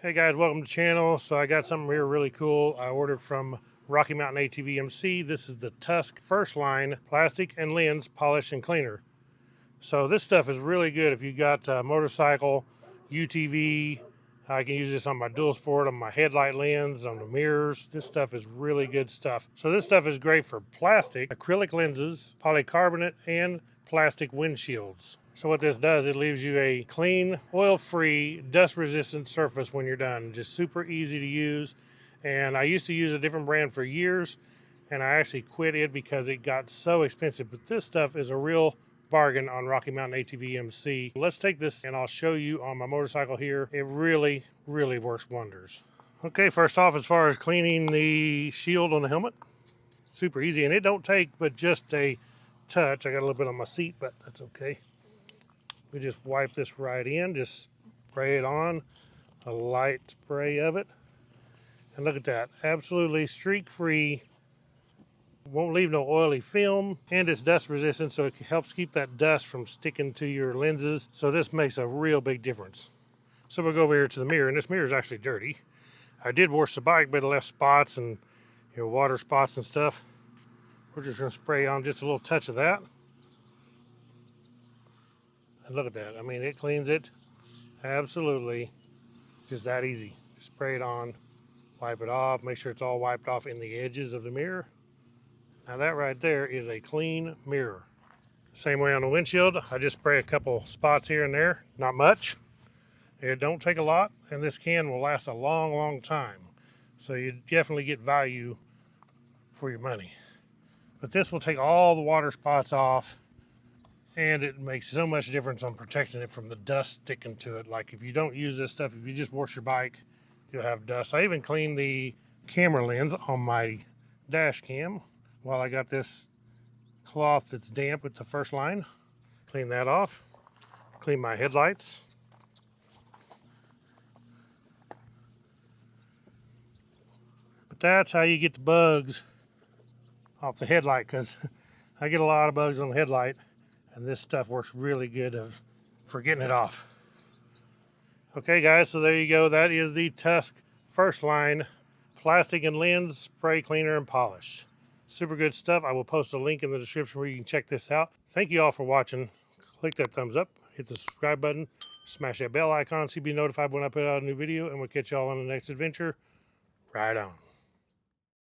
Hey guys, welcome to the channel. So I got something here really cool. I ordered from Rocky Mountain ATV MC. This is the Tusk first line plastic and lens polish and cleaner. So this stuff is really good if you got a motorcycle, UTV. I can use this on my DSport, on my headlight lens, on the mirrors. This stuff is really good stuff. So this stuff is great for plastic, acrylic lenses, polycarbonate, and plastic windshields. So what this does, it leaves you a clean, oil-free, dust-resistant surface when you're done. Just super easy to use. And I used to use a different brand for years, and I actually quit it because it got so expensive. But this stuff is a real bargain on Rocky Mountain ATV MC. Let's take this and I'll show you on my motorcycle here. It really, really works wonders. Okay, first off, as far as cleaning the shield on the helmet, super easy, and it don't take but just a touch. I got a little bit on my seat, but that's okay. We just wipe this right in, just spray it on, a light spray of it. And look at that, absolutely streak-free, won't leave no oily film, and it's dust resistant, so it helps keep that dust from sticking to your lenses. So this makes a real big difference. So we'll go over here to the mirror, and this mirror is actually dirty. I did wash the bike, but it left spots and water spots and stuff. We're just gonna spray on just a little touch of that. And look at that. I mean, it cleans it absolutely just that easy. Just spray it on, wipe it off, make sure it's all wiped off in the edges of the mirror. Now that right there is a clean mirror. Same way on the windshield. I just spray a couple spots here and there, not much. It don't take a lot, and this can will last a long, long time. So you definitely get value for your money. But this will take all the water spots off, and it makes so much difference on protecting it from the dust sticking to it. Like if you don't use this stuff, if you just wash your bike, you'll have dust. I even cleaned the camera lens on my Dashcam while I got this cloth that's damp with the first line. Clean that off. Clean my headlights. But that's how you get the bugs off the headlight, because I get a lot of bugs on the headlight. And this stuff works really good for getting it off. Okay guys, so there you go. That is the Tusk first line plastic and lens spray cleaner and polish. Super good stuff. I will post a link in the description where you can check this out. Thank you all for watching. Click that thumbs up, hit the subscribe button, smash that bell icon so you'll be notified when I put out a new video, and we'll catch y'all on the next adventure. Right on.